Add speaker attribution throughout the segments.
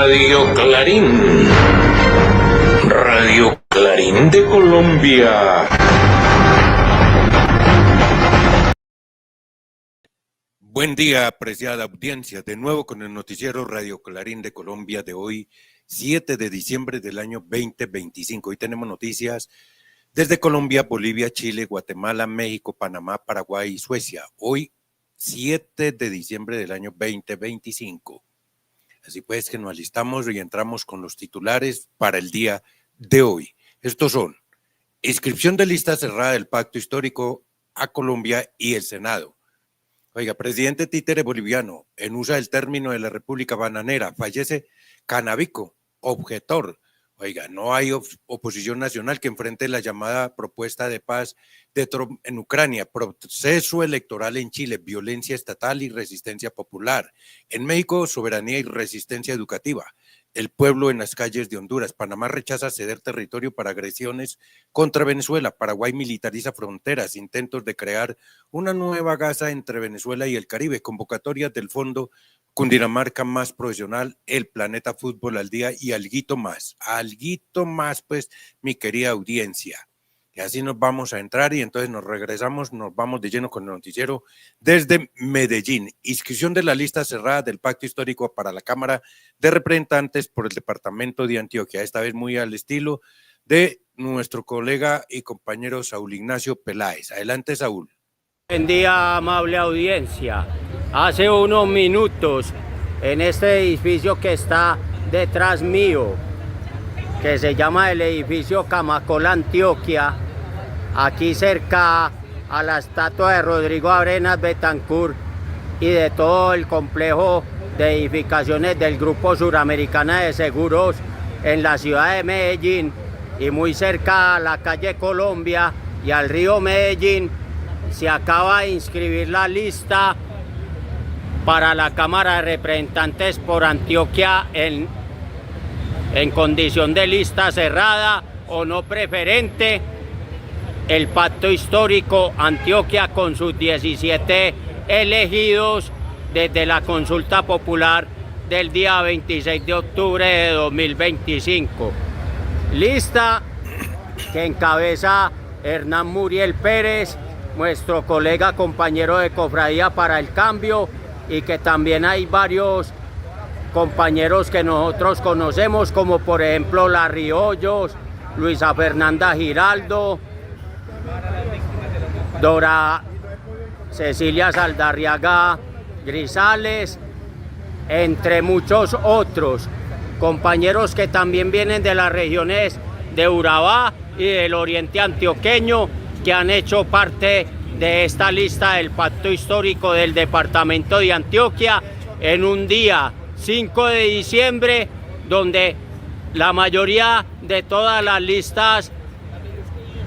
Speaker 1: Radio Clarín. Radio Clarín de Colombia.
Speaker 2: Buen día, apreciada audiencia. De nuevo con el noticiero Radio Clarín de Colombia de hoy, 7 de diciembre del año 2025. Hoy tenemos noticias desde Colombia, Bolivia, Chile, Guatemala, México, Panamá, Paraguay y Suecia. Hoy, 7 de diciembre del año 2025. Así pues que nos alistamos y entramos con los titulares para el día de hoy. Estos son: inscripción de lista cerrada del Pacto Histórico a Colombia y el Senado. Oiga, presidente títere boliviano, en uso del término de la República Bananera, fallece Canavico, objetor. Oiga, no hay oposición nacional que enfrente la llamada propuesta de paz de Trump en Ucrania, proceso electoral en Chile, violencia estatal y resistencia popular. En México, soberanía y resistencia educativa. El pueblo en las calles de Honduras. Panamá rechaza ceder territorio para agresiones contra Venezuela. Paraguay militariza fronteras. Intentos de crear una nueva Gaza entre Venezuela y el Caribe. Convocatorias del Fondo Cundinamarca Más Profesional, el Planeta Fútbol al Día y alguito más, pues, mi querida audiencia. Y así nos vamos a entrar y entonces nos regresamos, nos vamos de lleno con el noticiero desde Medellín. Inscripción de la lista cerrada del Pacto Histórico para la Cámara de Representantes por el Departamento de Antioquia, esta vez muy al estilo de nuestro colega y compañero Saúl Ignacio Peláez. Adelante, Saúl.
Speaker 3: Buen día, amable audiencia. Hace unos minutos, en este edificio que está detrás mío, que se llama el edificio Camacola, Antioquia, aquí cerca a la estatua de Rodrigo Arenas Betancourt y de todo el complejo de edificaciones del Grupo Suramericana de Seguros en la ciudad de Medellín y muy cerca a la calle Colombia y al río Medellín, se acaba de inscribir la lista para la Cámara de Representantes por Antioquia en condición de lista cerrada o no preferente. El Pacto Histórico Antioquia con sus 17 elegidos desde la consulta popular del día 26 de octubre de 2025. Lista que encabeza Hernán Muriel Pérez, nuestro colega compañero de Cofradía para el Cambio, y que también hay varios compañeros que nosotros conocemos, como por ejemplo Larry Hoyos, Luisa Fernanda Giraldo, Dora Cecilia Saldarriaga Grisales, entre muchos otros compañeros que también vienen de las regiones de Urabá y del oriente antioqueño, que han hecho parte de esta lista del Pacto Histórico del Departamento de Antioquia en un día 5 de diciembre, donde la mayoría de todas las listas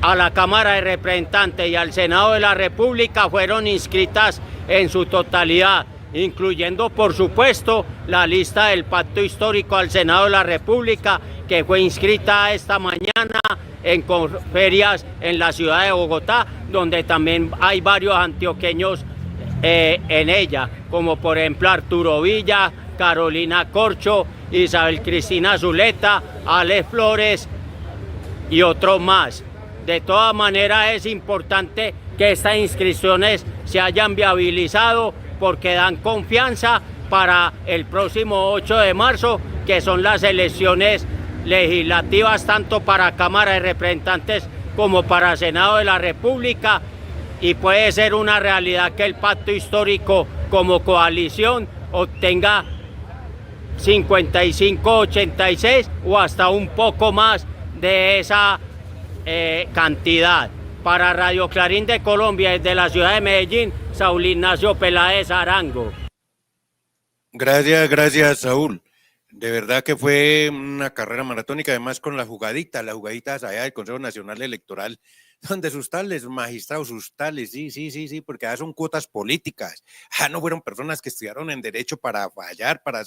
Speaker 3: a la Cámara de Representantes y al Senado de la República fueron inscritas en su totalidad, incluyendo por supuesto la lista del Pacto Histórico al Senado de la República, que fue inscrita esta mañana en Conferias en la ciudad de Bogotá, donde también hay varios antioqueños en ella, como por ejemplo Arturo Villa, Carolina Corcho, Isabel Cristina Zuleta, Alex Flores y otros más. De todas maneras, es importante que estas inscripciones se hayan viabilizado porque dan confianza para el próximo 8 de marzo, que son las elecciones legislativas tanto para Cámara de Representantes como para Senado de la República, y puede ser una realidad que el Pacto Histórico como coalición obtenga 55-86 o hasta un poco más de esa cantidad. Para Radio Clarín de Colombia, desde la ciudad de Medellín, Saúl Ignacio Peláez Arango.
Speaker 2: Gracias, Saúl. De verdad que fue una carrera maratónica, además con las jugaditas allá del Consejo Nacional Electoral, donde sus tales magistrados, sí, porque ya son cuotas políticas. No fueron personas que estudiaron en Derecho para fallar, para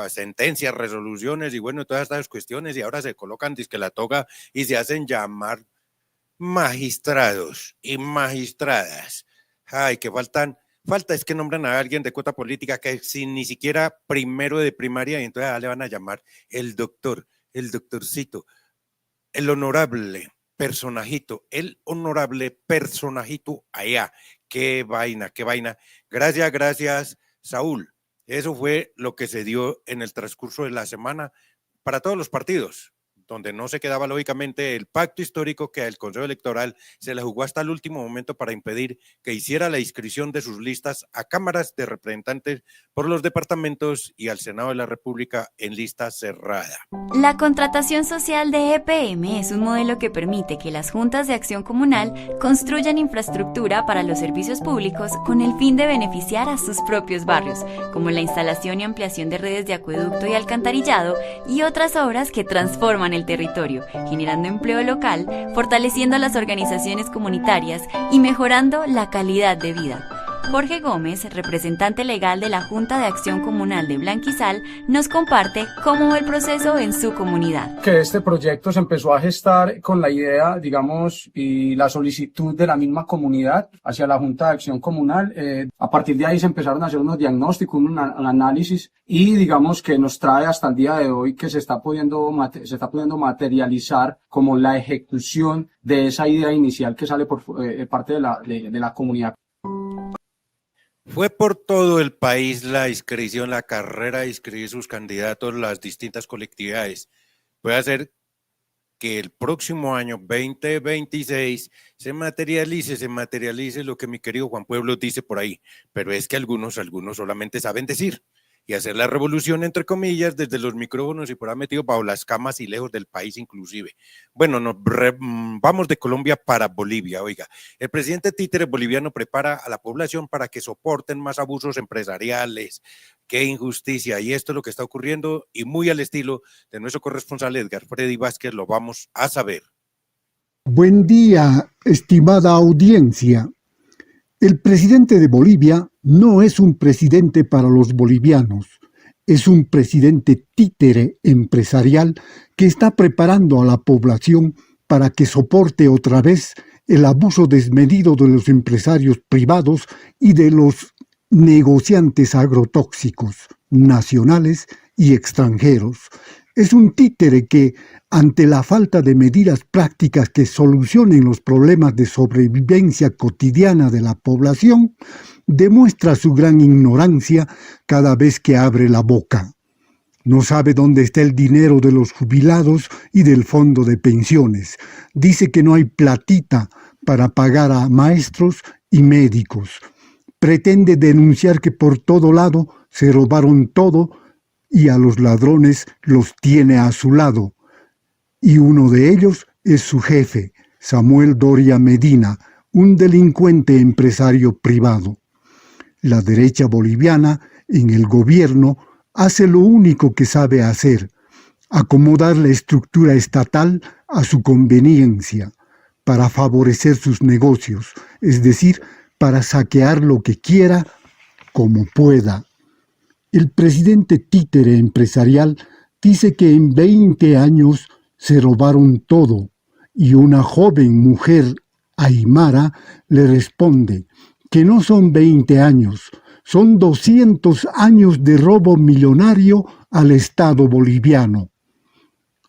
Speaker 2: sentencias, resoluciones y bueno, todas estas cuestiones, y ahora se colocan disque la toga y se hacen llamar magistrados y magistradas. Que faltan Falta es que nombran a alguien de cuota política que sin ni siquiera primero de primaria y entonces le van a llamar el doctor, el doctorcito, el honorable personajito allá. Qué vaina, qué vaina. Gracias, Saúl. Eso fue lo que se dio en el transcurso de la semana para todos los partidos, donde no se quedaba lógicamente el pacto histórico que el Consejo Electoral se le jugó hasta el último momento para impedir que hiciera la inscripción de sus listas a cámaras de representantes por los departamentos y al Senado de la República en lista cerrada.
Speaker 4: La contratación social de EPM es un modelo que permite que las juntas de acción comunal construyan infraestructura para los servicios públicos con el fin de beneficiar a sus propios barrios, como la instalación y ampliación de redes de acueducto y alcantarillado y otras obras que transforman el territorio, generando empleo local, fortaleciendo a las organizaciones comunitarias y mejorando la calidad de vida. Jorge Gómez, representante legal de la Junta de Acción Comunal de Blanquizal, nos comparte cómo va el proceso en su comunidad.
Speaker 5: Que este proyecto se empezó a gestar con la idea, digamos, y la solicitud de la misma comunidad hacia la Junta de Acción Comunal. A partir de ahí se empezaron a hacer unos diagnósticos, un análisis, y digamos que nos trae hasta el día de hoy que se está pudiendo materializar como la ejecución de esa idea inicial que sale por parte de la comunidad.
Speaker 2: Fue por todo el país la inscripción, la carrera de inscribir sus candidatos, las distintas colectividades. Puede hacer que el próximo año 2026 se materialice lo que mi querido Juan Pueblo dice por ahí, pero es que algunos solamente saben decir y hacer la revolución, entre comillas, desde los micrófonos y por ahí metido bajo las camas y lejos del país inclusive. Bueno, vamos de Colombia para Bolivia. Oiga, el presidente títere boliviano prepara a la población para que soporten más abusos empresariales. Qué injusticia, y esto es lo que está ocurriendo y muy al estilo de nuestro corresponsal Edgar Freddy Vázquez lo vamos a saber.
Speaker 6: Buen día, estimada audiencia. El presidente de Bolivia no es un presidente para los bolivianos, es un presidente títere empresarial que está preparando a la población para que soporte otra vez el abuso desmedido de los empresarios privados y de los negociantes agrotóxicos nacionales y extranjeros. Es un títere que, ante la falta de medidas prácticas que solucionen los problemas de sobrevivencia cotidiana de la población, demuestra su gran ignorancia cada vez que abre la boca. No sabe dónde está el dinero de los jubilados y del fondo de pensiones. Dice que no hay platita para pagar a maestros y médicos. Pretende denunciar que por todo lado se robaron todo y a los ladrones los tiene a su lado. Y uno de ellos es su jefe, Samuel Doria Medina, un delincuente empresario privado. La derecha boliviana, en el gobierno, hace lo único que sabe hacer: acomodar la estructura estatal a su conveniencia, para favorecer sus negocios, es decir, para saquear lo que quiera, como pueda. El presidente títere empresarial dice que en 20 años se robaron todo, y una joven mujer aymara le responde que no son 20 años, son 200 años de robo millonario al Estado boliviano.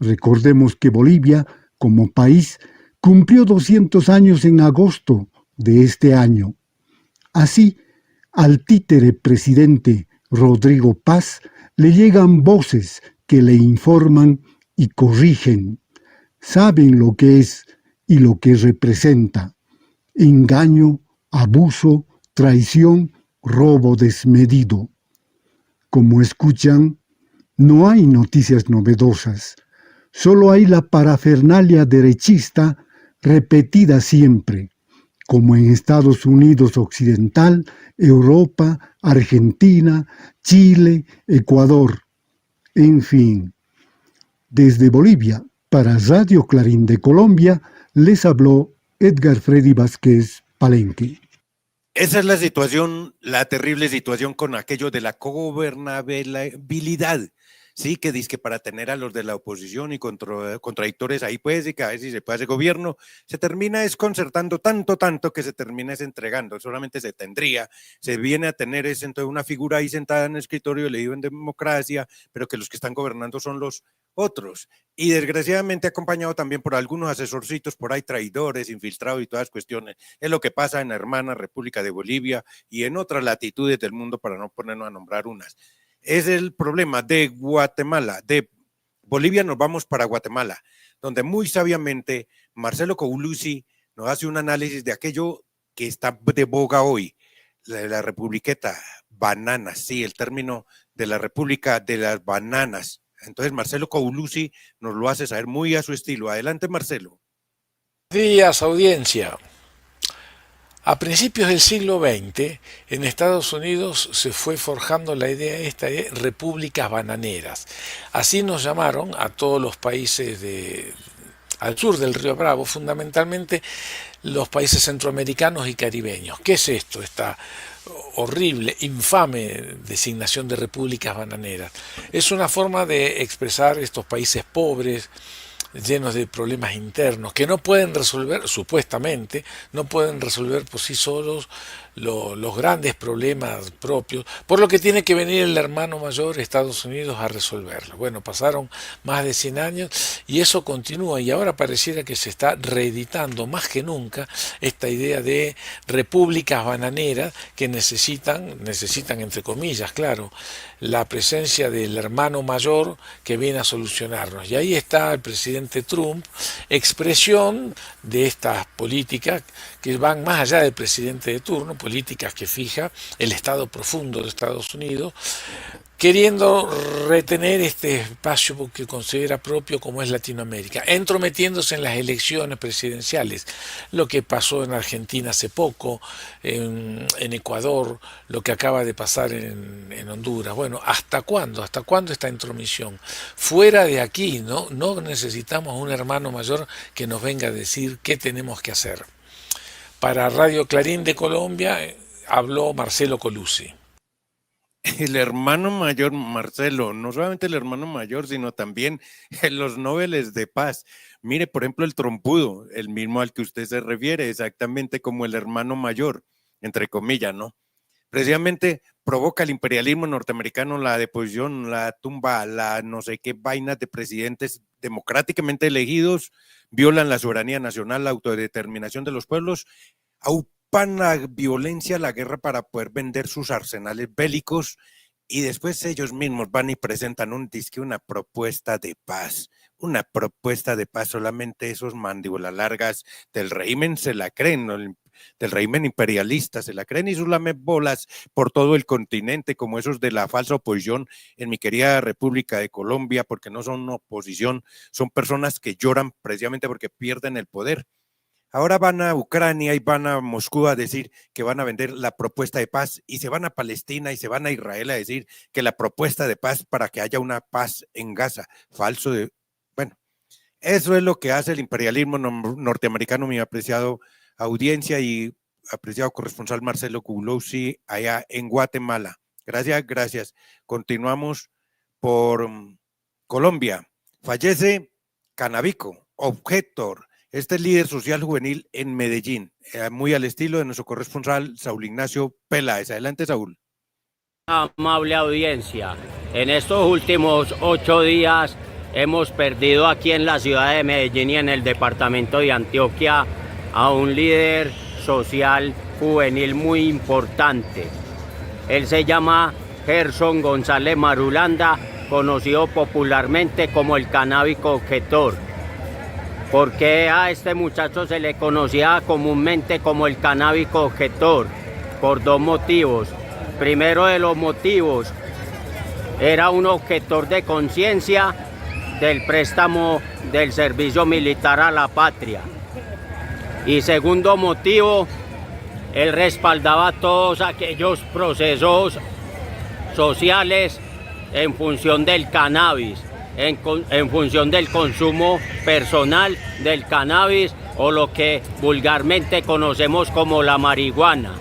Speaker 6: Recordemos que Bolivia, como país, cumplió 200 años en agosto de este año. Así, al títere presidente Rodrigo Paz le llegan voces que le informan y corrigen. Saben lo que es y lo que representa: engaño, abuso, traición, robo desmedido. Como escuchan, no hay noticias novedosas, solo hay la parafernalia derechista repetida siempre, como en Estados Unidos Occidental, Europa, Argentina, Chile, Ecuador. En fin, desde Bolivia, para Radio Clarín de Colombia, les habló Edgar Freddy Vázquez Palenque.
Speaker 2: Esa es la situación, la terrible situación con aquello de la gobernabilidad. Sí, que dizque para tener a los de la oposición y contradictores ahí pues, y que a ver si se puede hacer gobierno, se termina desconcertando tanto que se termina entregando, solamente se viene a tener entonces una figura ahí sentada en el escritorio, leído en democracia, pero que los que están gobernando son los otros, y desgraciadamente acompañado también por algunos asesorcitos por ahí, traidores, infiltrados y todas las cuestiones. Es lo que pasa en la hermana República de Bolivia y en otras latitudes del mundo, para no ponernos a nombrar unas. Es el problema de Guatemala. De Bolivia nos vamos para Guatemala, donde muy sabiamente Marcelo Coulusi nos hace un análisis de aquello que está de boga hoy, la republiqueta, bananas, sí, el término de la república de las bananas. Entonces Marcelo Coulusi nos lo hace saber muy a su estilo. Adelante, Marcelo.
Speaker 7: Buenos días, audiencia. A principios del siglo XX, en Estados Unidos se fue forjando la idea esta de repúblicas bananeras. Así nos llamaron a todos los países al sur del Río Bravo, fundamentalmente los países centroamericanos y caribeños. ¿Qué es esto? Esta horrible, infame designación de repúblicas bananeras. Es una forma de expresar estos países pobres, llenos de problemas internos, que no pueden resolver, supuestamente, no pueden resolver por sí solos los grandes problemas propios, por lo que tiene que venir el hermano mayor, Estados Unidos, a resolverlo. Bueno, pasaron más de 100 años y eso continúa, y ahora pareciera que se está reeditando más que nunca esta idea de repúblicas bananeras que necesitan entre comillas, claro, la presencia del hermano mayor que viene a solucionarnos. Y ahí está el presidente Trump, expresión de estas políticas que van más allá del presidente de turno, políticas que fija el Estado profundo de Estados Unidos, queriendo retener este espacio que considera propio como es Latinoamérica, entrometiéndose en las elecciones presidenciales, lo que pasó en Argentina hace poco, en Ecuador, lo que acaba de pasar en Honduras. Bueno, ¿hasta cuándo? ¿Hasta cuándo esta intromisión? Fuera de aquí, ¿no? No necesitamos un hermano mayor que nos venga a decir qué tenemos que hacer. Para Radio Clarín de Colombia habló Marcelo Coulusi.
Speaker 2: El hermano mayor, Marcelo, no solamente el hermano mayor, sino también los Nobeles de Paz. Mire, por ejemplo, el trompudo, el mismo al que usted se refiere, exactamente como el hermano mayor, entre comillas, ¿no? Precisamente provoca el imperialismo norteamericano la deposición, la tumba, la no sé qué vainas de presidentes democráticamente elegidos, violan la soberanía nacional, la autodeterminación de los pueblos, aupan la violencia, la guerra para poder vender sus arsenales bélicos, y después ellos mismos van y presentan una propuesta de paz. Una propuesta de paz, solamente esos mandíbulas largas del régimen se la creen, ¿no? Del régimen imperialista se la creen, y sus lamebolas por todo el continente, como esos de la falsa oposición en mi querida República de Colombia, porque no son oposición, son personas que lloran precisamente porque pierden el poder. Ahora van a Ucrania y van a Moscú a decir que van a vender la propuesta de paz, y se van a Palestina y se van a Israel a decir que la propuesta de paz para que haya una paz en Gaza. Bueno, eso es lo que hace el imperialismo norteamericano, mi apreciado audiencia y apreciado corresponsal Marcelo Coulusi allá en Guatemala. Gracias. Continuamos por Colombia. Fallece Canavico, objetor. Este líder social juvenil en Medellín, muy al estilo de nuestro corresponsal Saúl Ignacio Peláez. Adelante, Saúl.
Speaker 3: Amable audiencia, en estos últimos 8 días hemos perdido aquí en la ciudad de Medellín y en el departamento de Antioquia a un líder social juvenil muy importante. Él se llama Gerson González Marulanda, conocido popularmente como el canábico objetor. ¿Por qué a este muchacho se le conocía comúnmente como el canábico objetor? Por 2 motivos. Primero de los motivos, era un objetor de conciencia del préstamo del servicio militar a la patria. Y segundo motivo, él respaldaba todos aquellos procesos sociales en función del cannabis, en función del consumo personal del cannabis, o lo que vulgarmente conocemos como la marihuana.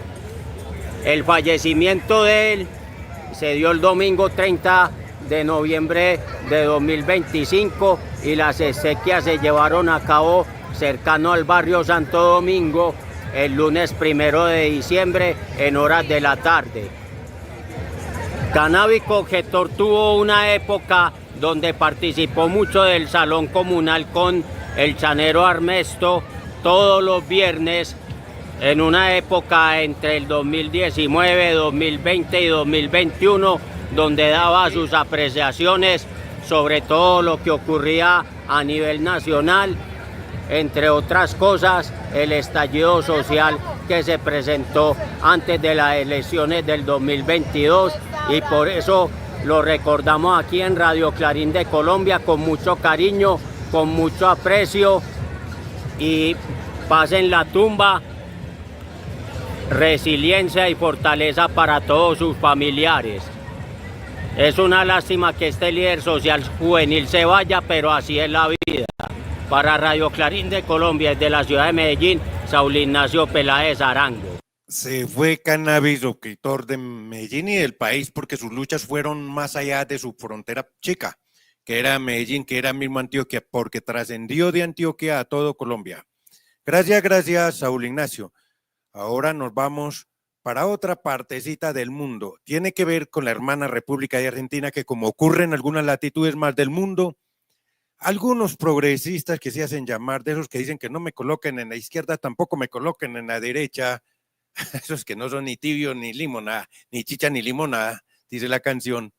Speaker 3: El fallecimiento de él se dio el domingo 30 de noviembre de 2025 y las exequias se llevaron a cabo cercano al barrio Santo Domingo el lunes 1 de diciembre en horas de la tarde. Canábico Objetor tuvo una época donde participó mucho del salón comunal con el chanero Armesto todos los viernes, en una época entre el 2019, 2020 y 2021, donde daba sus apreciaciones sobre todo lo que ocurría a nivel nacional, entre otras cosas, el estallido social que se presentó antes de las elecciones del 2022, y por eso lo recordamos aquí en Radio Clarín de Colombia con mucho cariño, con mucho aprecio, y paz en la tumba, resiliencia y fortaleza para todos sus familiares. Es una lástima que este líder social juvenil se vaya, pero así es la vida. Para Radio Clarín de Colombia, desde la ciudad de Medellín, Saúl Ignacio Peláez Arango.
Speaker 2: Se fue Cannabis Objetor de Medellín y del país porque sus luchas fueron más allá de su frontera chica, que era Medellín, que era mismo Antioquia, porque trascendió de Antioquia a todo Colombia. Gracias, Saúl Ignacio. Ahora nos vamos para otra partecita del mundo. Tiene que ver con la hermana República de Argentina, que como ocurre en algunas latitudes más del mundo, algunos progresistas que se hacen llamar, de esos que dicen que no me coloquen en la izquierda, tampoco me coloquen en la derecha, esos que no son ni tibio ni limonada, ni chicha ni limonada, dice la canción,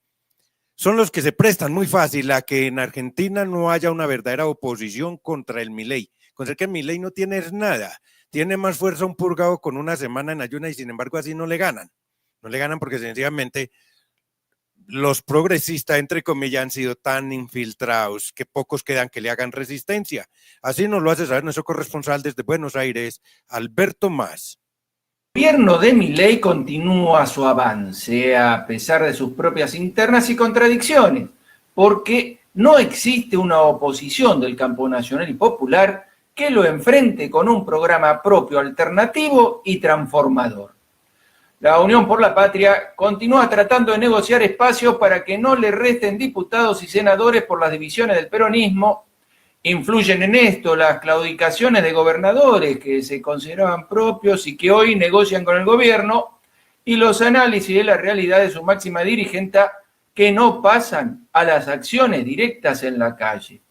Speaker 2: son los que se prestan muy fácil a que en Argentina no haya una verdadera oposición contra el Milei. Contra que el Milei no tiene nada, tiene más fuerza un purgado con una semana en ayuna y sin embargo así no le ganan. No le ganan porque sencillamente los progresistas, entre comillas, han sido tan infiltrados que pocos quedan que le hagan resistencia. Así nos lo hace saber nuestro corresponsal desde Buenos Aires, Alberto Más.
Speaker 8: El gobierno de Milei continúa su avance a pesar de sus propias internas y contradicciones, porque no existe una oposición del campo nacional y popular que lo enfrente con un programa propio, alternativo y transformador. La Unión por la Patria continúa tratando de negociar espacios para que no le resten diputados y senadores por las divisiones del peronismo. Influyen en esto las claudicaciones de gobernadores que se consideraban propios y que hoy negocian con el gobierno, y los análisis de la realidad de su máxima dirigente que no pasan a las acciones directas en la calle.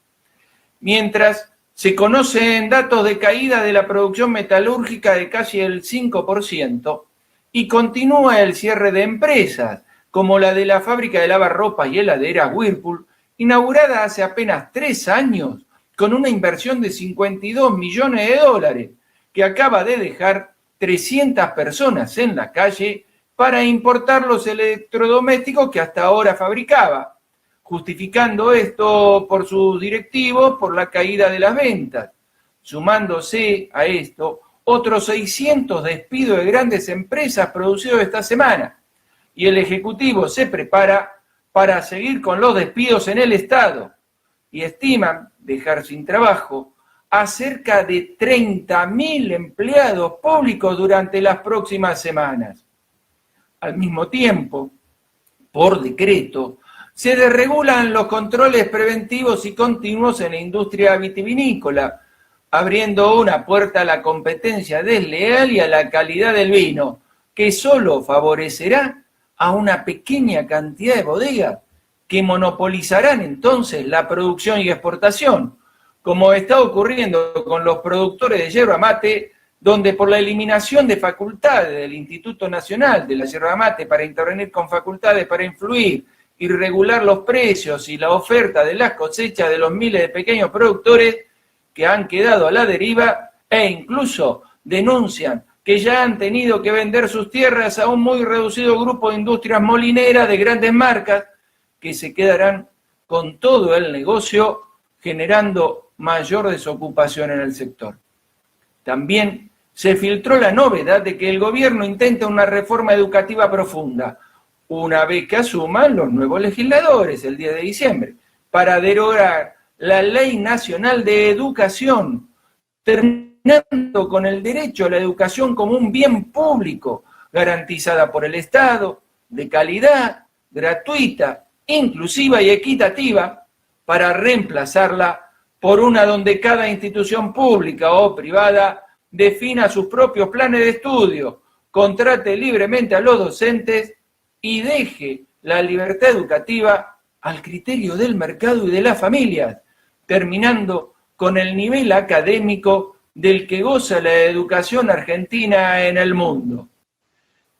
Speaker 8: Mientras se conocen datos de caída de la producción metalúrgica de casi el 5%, y continúa el cierre de empresas, como la de la fábrica de lavarropas y heladeras Whirlpool, inaugurada hace apenas 3 años, con una inversión de 52 millones de dólares, que acaba de dejar 300 personas en la calle para importar los electrodomésticos que hasta ahora fabricaba, justificando esto por sus directivos por la caída de las ventas. Sumándose a esto, otros 600 despidos de grandes empresas producidos esta semana, y el Ejecutivo se prepara para seguir con los despidos en el Estado, y estiman dejar sin trabajo a cerca de 30.000 empleados públicos durante las próximas semanas. Al mismo tiempo, por decreto, se desregulan los controles preventivos y continuos en la industria vitivinícola, abriendo una puerta a la competencia desleal y a la calidad del vino, que solo favorecerá a una pequeña cantidad de bodegas que monopolizarán entonces la producción y exportación, como está ocurriendo con los productores de yerba mate, donde por la eliminación de facultades del Instituto Nacional de la Yerba Mate para intervenir con facultades para influir y regular los precios y la oferta de las cosechas de los miles de pequeños productores que han quedado a la deriva, e incluso denuncian que ya han tenido que vender sus tierras a un muy reducido grupo de industrias molineras de grandes marcas que se quedarán con todo el negocio, generando mayor desocupación en el sector. También se filtró la novedad de que el gobierno intenta una reforma educativa profunda, una vez que asuman los nuevos legisladores el 10 de diciembre, para derogar la Ley Nacional de Educación, terminando con el derecho a la educación como un bien público, garantizada por el Estado, de calidad, gratuita inclusiva y equitativa para reemplazarla por una donde cada institución pública o privada defina sus propios planes de estudio, contrate libremente a los docentes y deje la libertad educativa al criterio del mercado y de las familias, terminando con el nivel académico del que goza la educación argentina en el mundo.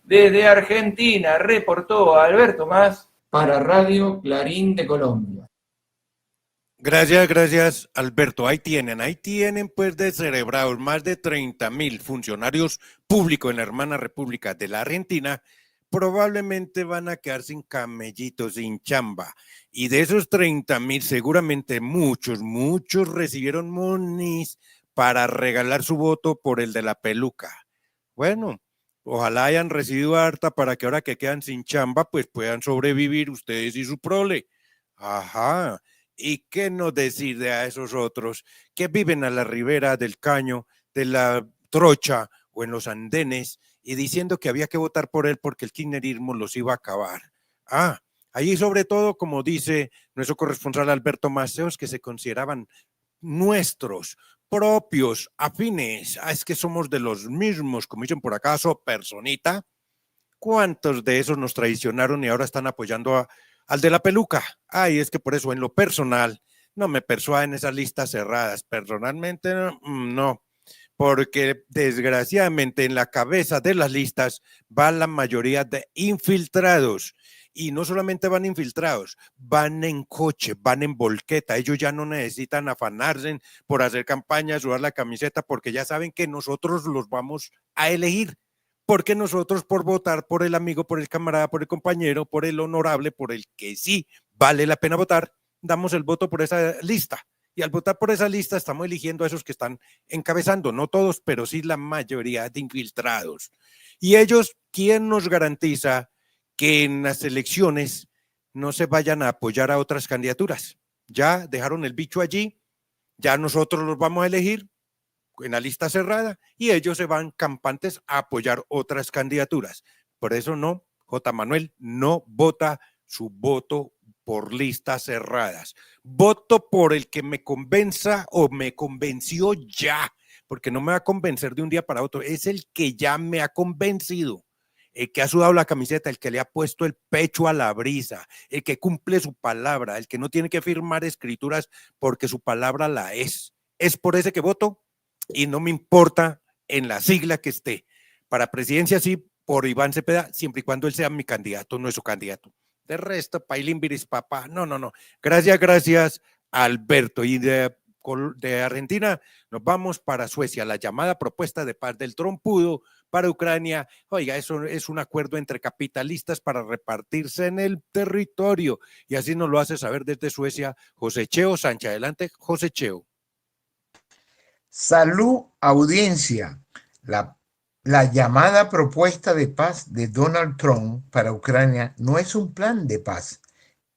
Speaker 8: Desde Argentina reportó Alberto Más para Radio Clarín de Colombia.
Speaker 2: Gracias, Alberto. Ahí tienen pues descerebrados más de 30.000 funcionarios públicos en la hermana República de la Argentina. Probablemente van a quedar sin camellitos, sin chamba. Y de esos 30.000, seguramente muchos recibieron monis para regalar su voto por el de la peluca. Bueno, ojalá hayan recibido harta para que ahora que quedan sin chamba, pues puedan sobrevivir ustedes y su prole. Ajá. ¿Y qué no decir de a esos otros que viven a la ribera del Caño, de la Trocha o en los andenes y diciendo que había que votar por él porque el kirchnerismo los iba a acabar? Allí sobre todo, como dice nuestro corresponsal Alberto Maceos, que se consideraban nuestros, propios, afines. Es que somos de los mismos, como dicen por acá, personita. ¿Cuántos de esos nos traicionaron y ahora están apoyando al de la peluca? Es que por eso en lo personal no me persuaden esas listas cerradas. Personalmente no, porque desgraciadamente en la cabeza de las listas va la mayoría de infiltrados. Y no solamente van infiltrados, van en coche, van en volqueta. Ellos ya no necesitan afanarse por hacer campaña, sudar la camiseta, porque ya saben que nosotros los vamos a elegir. Porque nosotros, por votar por el amigo, por el camarada, por el compañero, por el honorable, por el que sí vale la pena votar, damos el voto por esa lista. Y al votar por esa lista estamos eligiendo a esos que están encabezando, no todos, pero sí la mayoría de infiltrados. Y ellos, ¿quién nos garantiza que en las elecciones no se vayan a apoyar a otras candidaturas? Ya dejaron el bicho allí, ya nosotros los vamos a elegir en la lista cerrada y ellos se van campantes a apoyar otras candidaturas. Por eso no, J. Manuel no vota su voto por listas cerradas. Voto por el que me convenza o me convenció ya, porque no me va a convencer de un día para otro, es el que ya me ha convencido. El que ha sudado la camiseta, el que le ha puesto el pecho a la brisa, el que cumple su palabra, el que no tiene que firmar escrituras porque su palabra la es. Es por ese que voto y no me importa en la sigla que esté. Para presidencia sí, por Iván Cepeda, siempre y cuando él sea mi candidato, no es su candidato. De resto, Pailín papá, no. Gracias, Alberto. Y de Argentina nos vamos para Suecia. La llamada propuesta de paz del trompudo para Ucrania. Oiga, eso es un acuerdo entre capitalistas para repartirse en el territorio. Y así nos lo hace saber desde Suecia José Cheo Sánchez. Adelante, José Cheo.
Speaker 9: Salud, audiencia. La llamada propuesta de paz de Donald Trump para Ucrania no es un plan de paz,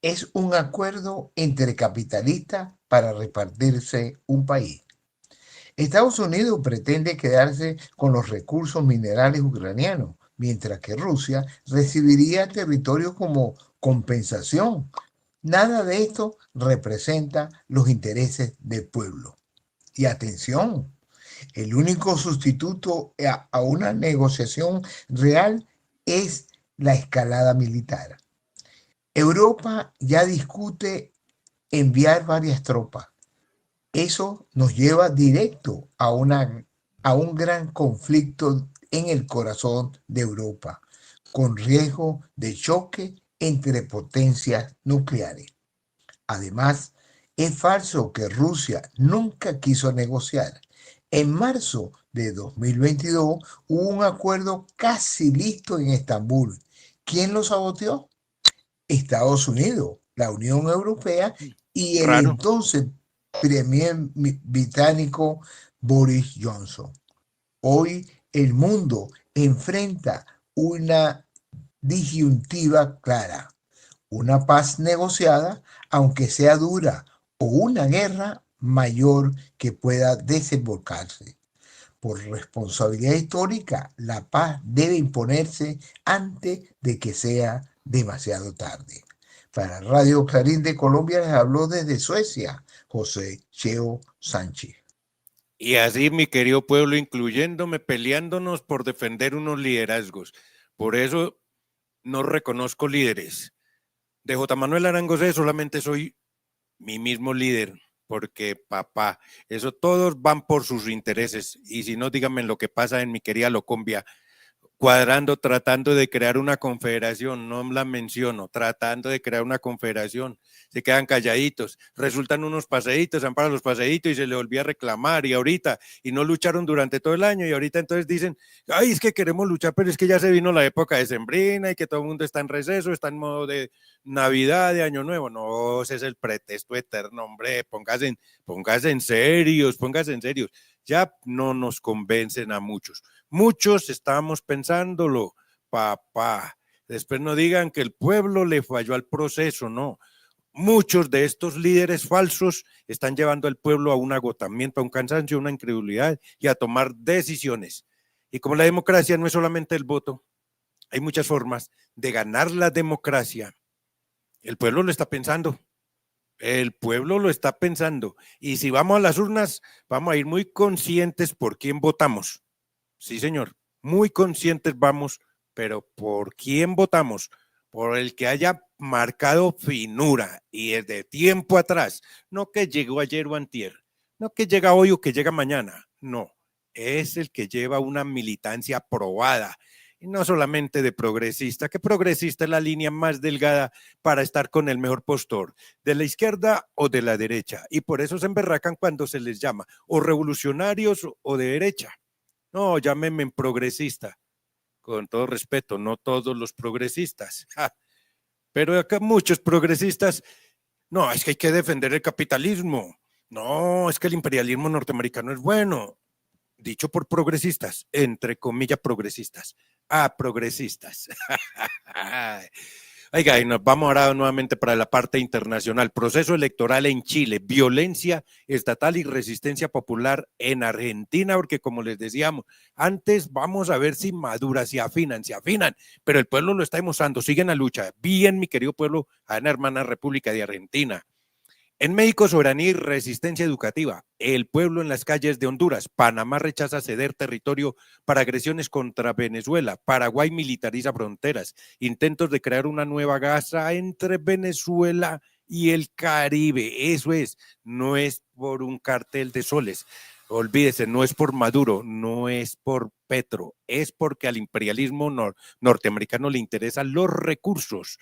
Speaker 9: es un acuerdo entre capitalistas para repartirse un país. Estados Unidos pretende quedarse con los recursos minerales ucranianos, mientras que Rusia recibiría territorios como compensación. Nada de esto representa los intereses del pueblo. Y atención, el único sustituto a una negociación real es la escalada militar. Europa ya discute enviar varias tropas. Eso nos lleva directo a un gran conflicto en el corazón de Europa, con riesgo de choque entre potencias nucleares. Además, es falso que Rusia nunca quiso negociar. En marzo de 2022 hubo un acuerdo casi listo en Estambul. ¿Quién lo saboteó? Estados Unidos, la Unión Europea y el entonces Premier británico Boris Johnson. Hoy el mundo enfrenta una disyuntiva clara. Una paz negociada, aunque sea dura, o una guerra mayor que pueda desembocarse. Por responsabilidad histórica, la paz debe imponerse antes de que sea demasiado tarde. Para Radio Clarín de Colombia les habló desde Suecia José Cheo Sánchez.
Speaker 2: Y así, mi querido pueblo, incluyéndome, peleándonos por defender unos liderazgos. Por eso no reconozco líderes. De J. Manuel Arango C. solamente soy mi mismo líder, porque papá, eso todos van por sus intereses. Y si no, díganme lo que pasa en mi querida Locombia, cuadrando, tratando de crear una confederación, no la menciono, tratando de crear una confederación, se quedan calladitos, resultan unos paseitos, se van para los paseitos y se les olvida reclamar, y ahorita, y no lucharon durante todo el año, y ahorita entonces dicen, ay, es que queremos luchar, pero es que ya se vino la época decembrina y que todo el mundo está en receso, está en modo de Navidad, de Año Nuevo. No, ese es el pretexto eterno, hombre, póngase en serios, ya no nos convencen a muchos. Muchos estábamos pensándolo, papá. Después no digan que el pueblo le falló al proceso, no. Muchos de estos líderes falsos están llevando al pueblo a un agotamiento, a un cansancio, a una incredulidad y a tomar decisiones. Y como la democracia no es solamente el voto, hay muchas formas de ganar la democracia. El pueblo lo está pensando. El pueblo lo está pensando. Y si vamos a las urnas, vamos a ir muy conscientes por quién votamos. Sí, señor, muy conscientes vamos, pero ¿por quién votamos? Por el que haya marcado finura y desde tiempo atrás, no que llegó ayer o antier, no que llega hoy o que llega mañana, no, es el que lleva una militancia probada, y no solamente de progresista, que progresista es la línea más delgada para estar con el mejor postor, de la izquierda o de la derecha, y por eso se emberracan cuando se les llama o revolucionarios o de derecha. No, llámenme progresista, con todo respeto, no todos los progresistas, pero acá muchos progresistas, no, es que hay que defender el capitalismo, no, es que el imperialismo norteamericano es bueno, dicho por progresistas, entre comillas progresistas, progresistas. Oiga, y nos vamos ahora nuevamente para la parte internacional. Proceso electoral en Chile, violencia estatal y resistencia popular en Argentina, porque como les decíamos, antes vamos a ver si maduran, si afinan, pero el pueblo lo está demostrando, siguen la lucha. Bien, mi querido pueblo, a una hermana república de Argentina. En México, soberanía y resistencia educativa. El pueblo en las calles de Honduras. Panamá rechaza ceder territorio para agresiones contra Venezuela. Paraguay militariza fronteras. Intentos de crear una nueva Gaza entre Venezuela y el Caribe. Eso es, no es por un cartel de soles. Olvídese, no es por Maduro, no es por Petro, es porque al imperialismo norteamericano le interesan los recursos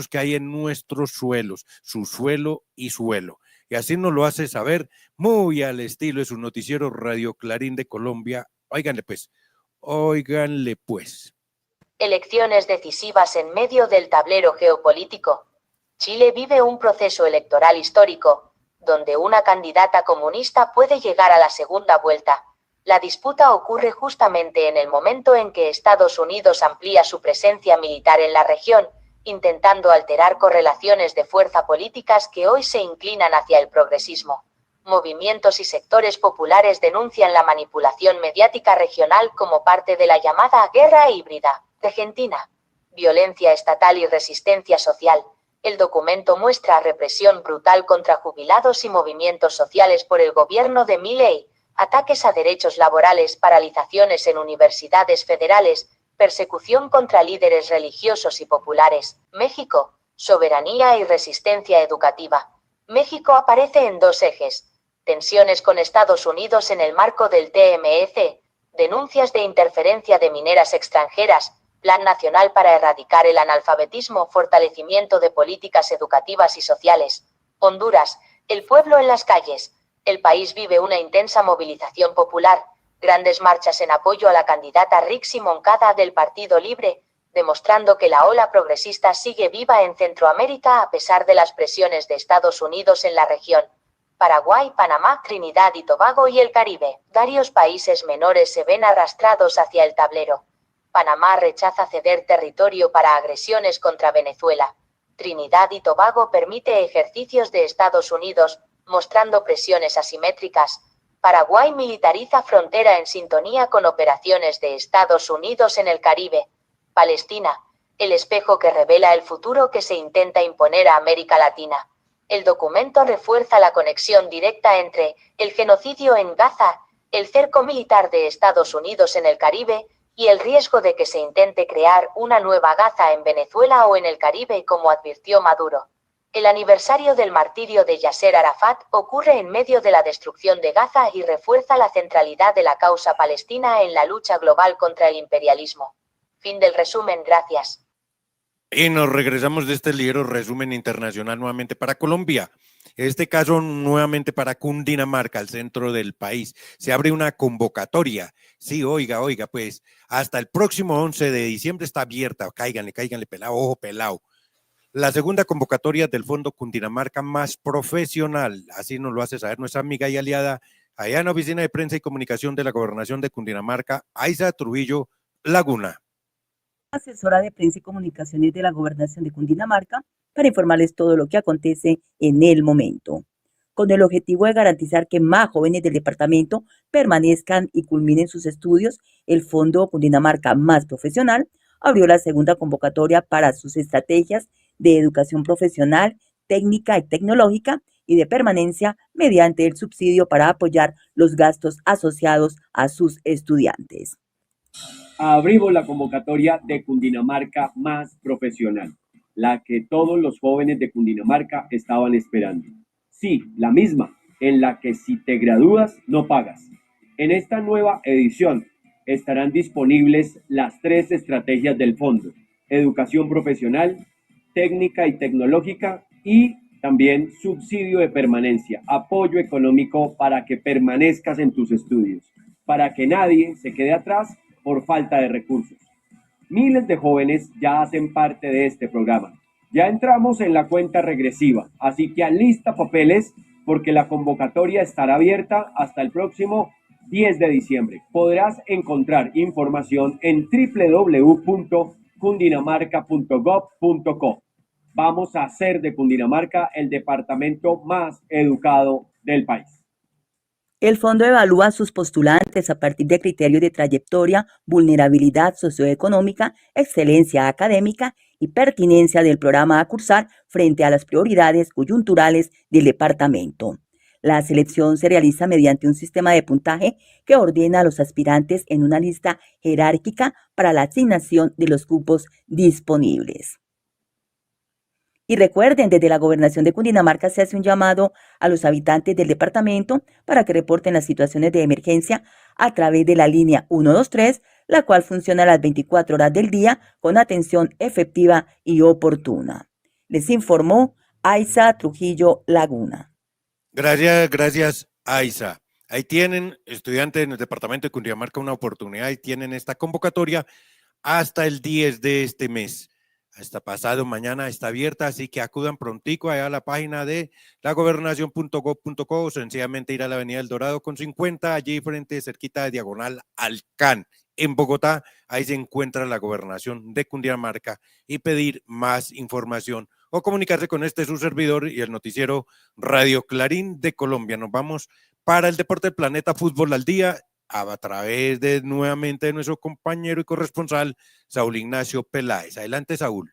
Speaker 2: que hay en nuestros suelos, su suelo y suelo. Y así nos lo hace saber muy al estilo de su noticiero Radio Clarín de Colombia. Óiganle pues.
Speaker 10: Elecciones decisivas en medio del tablero geopolítico. Chile vive un proceso electoral histórico, donde una candidata comunista puede llegar a la segunda vuelta. La disputa ocurre justamente en el momento en que Estados Unidos amplía su presencia militar en la región, intentando alterar correlaciones de fuerza políticas que hoy se inclinan hacia el progresismo. Movimientos y sectores populares denuncian la manipulación mediática regional como parte de la llamada guerra híbrida. Argentina. Violencia estatal y resistencia social. El documento muestra represión brutal contra jubilados y movimientos sociales por el gobierno de Milei, ataques a derechos laborales, paralizaciones en universidades federales, persecución contra líderes religiosos y populares. México, soberanía y resistencia educativa. México aparece en dos ejes: tensiones con Estados Unidos en el marco del TMEC, denuncias de interferencia de mineras extranjeras, Plan Nacional para Erradicar el Analfabetismo, fortalecimiento de políticas educativas y sociales. Honduras, el pueblo en las calles. El país vive una intensa movilización popular, grandes marchas en apoyo a la candidata Rixi Moncada del Partido Libre, demostrando que la ola progresista sigue viva en Centroamérica a pesar de las presiones de Estados Unidos en la región. Paraguay, Panamá, Trinidad y Tobago y el Caribe. Varios países menores se ven arrastrados hacia el tablero. Panamá rechaza ceder territorio para agresiones contra Venezuela. Trinidad y Tobago permite ejercicios de Estados Unidos, mostrando presiones asimétricas. Paraguay militariza frontera en sintonía con operaciones de Estados Unidos en el Caribe. Palestina. el espejo que revela el futuro que se intenta imponer a América Latina. El documento refuerza la conexión directa entre el genocidio en Gaza, el cerco militar de Estados Unidos en el Caribe y el riesgo de que se intente crear una nueva Gaza en Venezuela o en el Caribe, como advirtió Maduro. El aniversario del martirio de Yasser Arafat ocurre en medio de la destrucción de Gaza y refuerza la centralidad de la causa palestina en la lucha global contra el imperialismo. Fin del resumen, gracias.
Speaker 2: Y nos regresamos de este ligero resumen internacional nuevamente para Colombia. En este caso, nuevamente para Cundinamarca, al centro del país. Se abre una convocatoria. Sí, oiga, pues hasta el próximo 11 de diciembre está abierta. Cáiganle, pelado, ojo pelado. La segunda convocatoria del Fondo Cundinamarca Más Profesional. Así nos lo hace saber nuestra amiga y aliada allá en la Oficina de Prensa y Comunicación de la Gobernación de Cundinamarca, Aiza Trujillo Laguna.
Speaker 11: Asesora de Prensa y Comunicaciones de la Gobernación de Cundinamarca, para informarles todo lo que acontece en el momento, con el objetivo de garantizar que más jóvenes del departamento permanezcan y culminen sus estudios. El Fondo Cundinamarca Más Profesional abrió la segunda convocatoria para sus estrategias de educación profesional, técnica y tecnológica y de permanencia mediante el subsidio para apoyar los gastos asociados a sus estudiantes.
Speaker 12: Abrimos la convocatoria de Cundinamarca Más Profesional, la que todos los jóvenes de Cundinamarca estaban esperando. Sí, la misma, en la que si te gradúas no pagas. En esta nueva edición estarán disponibles las 3 estrategias del fondo: educación profesional, técnica y tecnológica y también subsidio de permanencia, apoyo económico para que permanezcas en tus estudios, para que nadie se quede atrás por falta de recursos. Miles de jóvenes ya hacen parte de este programa. Ya entramos en la cuenta regresiva, así que alista papeles porque la convocatoria estará abierta hasta el próximo 10 de diciembre. Podrás encontrar información en www.cundinamarca.gov.co. Vamos a hacer de Cundinamarca el departamento más educado del país.
Speaker 11: El fondo evalúa a sus postulantes a partir de criterios de trayectoria, vulnerabilidad socioeconómica, excelencia académica y pertinencia del programa a cursar frente a las prioridades coyunturales del departamento. La selección se realiza mediante un sistema de puntaje que ordena a los aspirantes en una lista jerárquica para la asignación de los cupos disponibles. Y recuerden, desde la Gobernación de Cundinamarca se hace un llamado a los habitantes del departamento para que reporten las situaciones de emergencia a través de la línea 123, la cual funciona a las 24 horas del día con atención efectiva y oportuna. Les informó Aiza Trujillo Laguna.
Speaker 2: Gracias, Aiza. Ahí tienen, estudiantes en el departamento de Cundinamarca, una oportunidad y tienen esta convocatoria hasta el 10 de este mes. Hasta pasado mañana está abierta, así que acudan prontico allá a la página de lagobernacion.gov.co o sencillamente ir a la Avenida El Dorado con 50, allí frente, cerquita de diagonal al CAN. En Bogotá, ahí se encuentra la Gobernación de Cundinamarca y pedir más información o comunicarse con su servidor y el noticiero Radio Clarín de Colombia. Nos vamos para el Deporte del Planeta Fútbol al Día a través de nuevamente de nuestro compañero y corresponsal Saúl Ignacio Peláez. Adelante, Saúl.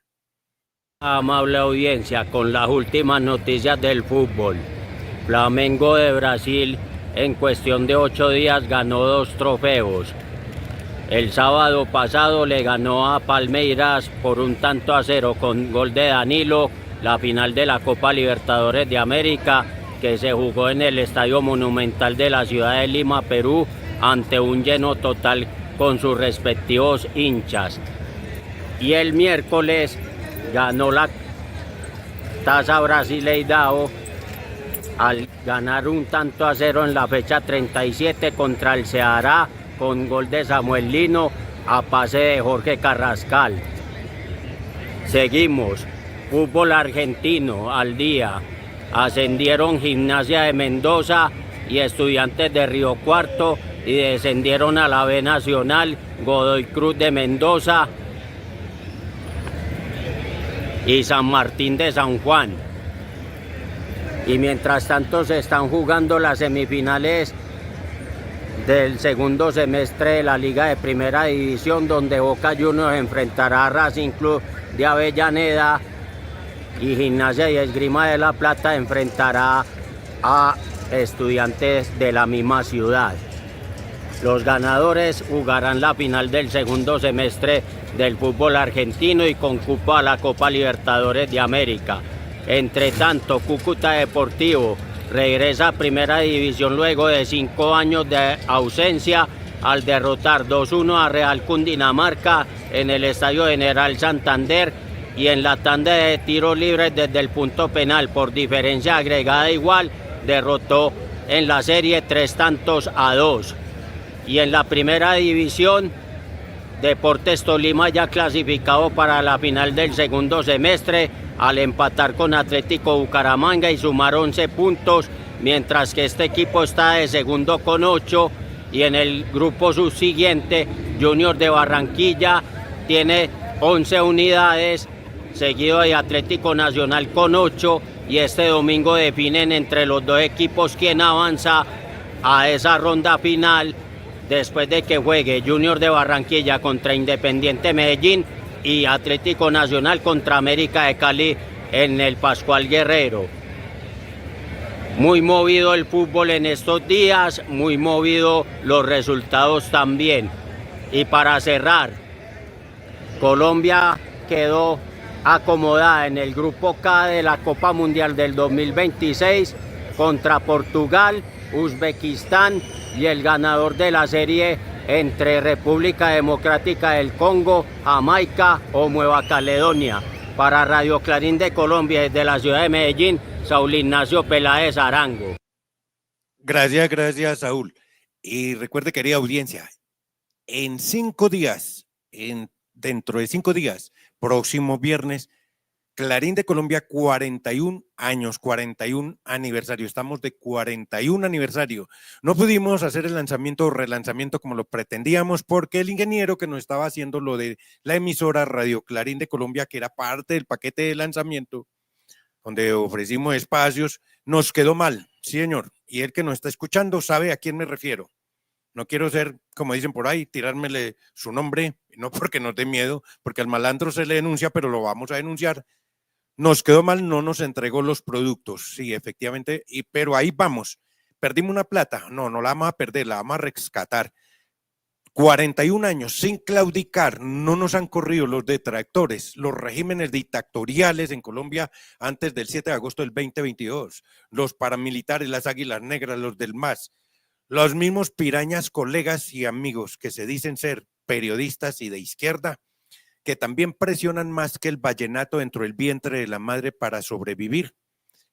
Speaker 3: Amable audiencia, con las últimas noticias del fútbol. Flamengo de Brasil en cuestión de 8 días ganó 2 trofeos. El sábado pasado le ganó a Palmeiras por 1-0 con gol de Danilo, la final de la Copa Libertadores de América, que se jugó en el Estadio Monumental de la ciudad de Lima, Perú, ante un lleno total con sus respectivos hinchas. Y el miércoles ganó la Taza Brasileirao al ganar 1-0 en la fecha 37 contra el Ceará con gol de Samuel Lino a pase de Jorge Carrascal. Seguimos, fútbol argentino al día. Ascendieron Gimnasia de Mendoza y Estudiantes de Río Cuarto y descendieron a la B Nacional, Godoy Cruz de Mendoza y San Martín de San Juan. Y mientras tanto se están jugando las semifinales del segundo semestre de la Liga de Primera División, donde Boca Juniors enfrentará a Racing Club de Avellaneda y Gimnasia y Esgrima de La Plata enfrentará a Estudiantes de la misma ciudad. Los ganadores jugarán la final del segundo semestre del fútbol argentino y con cupo a la Copa Libertadores de América. Entre tanto, Cúcuta Deportivo regresa a Primera División luego de 5 años de ausencia al derrotar 2-1 a Real Cundinamarca en el Estadio General Santander y en la tanda de tiros libres desde el punto penal por diferencia agregada igual derrotó en la serie 3-2. Y en la Primera División, Deportes Tolima ya clasificado para la final del segundo semestre al empatar con Atlético Bucaramanga y sumar 11 puntos, mientras que este equipo está de segundo con 8 y en el grupo subsiguiente Junior de Barranquilla tiene 11 unidades, seguido de Atlético Nacional con 8 y este domingo definen entre los dos equipos quién avanza a esa ronda final después de que juegue Junior de Barranquilla contra Independiente Medellín y Atlético Nacional contra América de Cali en el Pascual Guerrero. Muy movido el fútbol en estos días, muy movido los resultados también. Y para cerrar, Colombia quedó acomodada en el grupo K de la Copa Mundial del 2026 contra Portugal, Uzbekistán y el ganador de la serie entre República Democrática del Congo, Jamaica o Nueva Caledonia. Para Radio Clarín de Colombia desde la ciudad de Medellín, Saúl Ignacio Peláez Arango.
Speaker 2: Gracias, Saúl. Y recuerde, querida audiencia, dentro de 5 días, próximo viernes, Clarín de Colombia, 41 años, 41 aniversario. Estamos de 41 aniversario. No pudimos hacer el lanzamiento o relanzamiento como lo pretendíamos porque el ingeniero que nos estaba haciendo lo de la emisora Radio Clarín de Colombia, que era parte del paquete de lanzamiento, donde ofrecimos espacios, nos quedó mal, sí señor. Y el que nos está escuchando sabe a quién me refiero. No quiero ser, como dicen por ahí, tirármele su nombre, no porque nos dé miedo, porque al malandro se le denuncia, pero lo vamos a denunciar. Nos quedó mal, no nos entregó los productos, sí, efectivamente, pero ahí vamos. ¿Perdimos una plata? No la vamos a perder, la vamos a rescatar. 41 años sin claudicar, no nos han corrido los detractores, los regímenes dictatoriales en Colombia antes del 7 de agosto del 2022, los paramilitares, las águilas negras, los del MAS, los mismos pirañas, colegas y amigos que se dicen ser periodistas y de izquierda, que también presionan más que el vallenato dentro del vientre de la madre para sobrevivir,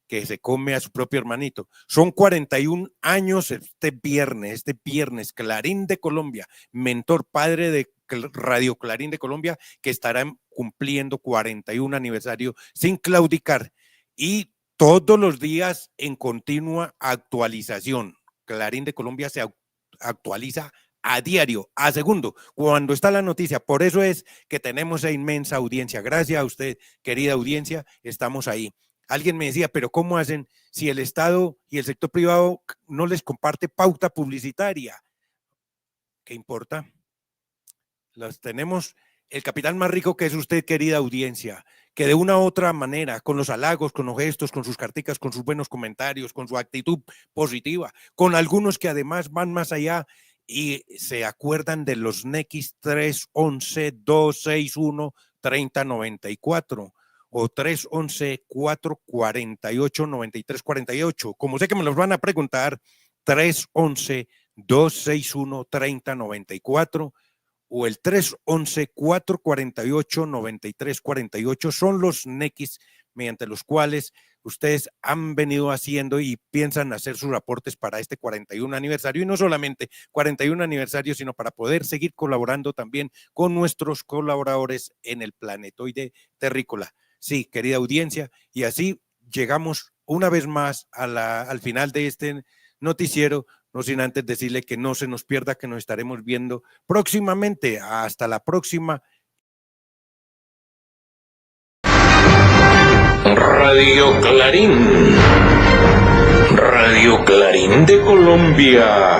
Speaker 2: que se come a su propio hermanito. Son 41 años este viernes, Clarín de Colombia, mentor, padre de Radio Clarín de Colombia, que estará cumpliendo 41 aniversario sin claudicar y todos los días en continua actualización. Clarín de Colombia se actualiza a diario, a segundo, cuando está la noticia. Por eso es que tenemos esa inmensa audiencia. Gracias a usted, querida audiencia, estamos ahí. Alguien me decía, pero ¿cómo hacen si el Estado y el sector privado no les comparte pauta publicitaria? ¿Qué importa? Los tenemos, el capital más rico que es usted, querida audiencia, que de una u otra manera, con los halagos, con los gestos, con sus carticas, con sus buenos comentarios, con su actitud positiva, con algunos que además van más allá y se acuerdan de los NX 311-261-3094 o 311-448-9348. Como sé que me los van a preguntar, 311-261-3094 o el 311-448-9348 son los NX mediante los cuales ustedes han venido haciendo y piensan hacer sus aportes para este 41 aniversario, y no solamente 41 aniversario, sino para poder seguir colaborando también con nuestros colaboradores en el planetoide terrícola. Sí, querida audiencia, y así llegamos una vez más al final de este noticiero, no sin antes decirle que no se nos pierda, que nos estaremos viendo próximamente. Hasta la próxima.
Speaker 1: Radio Clarín de Colombia.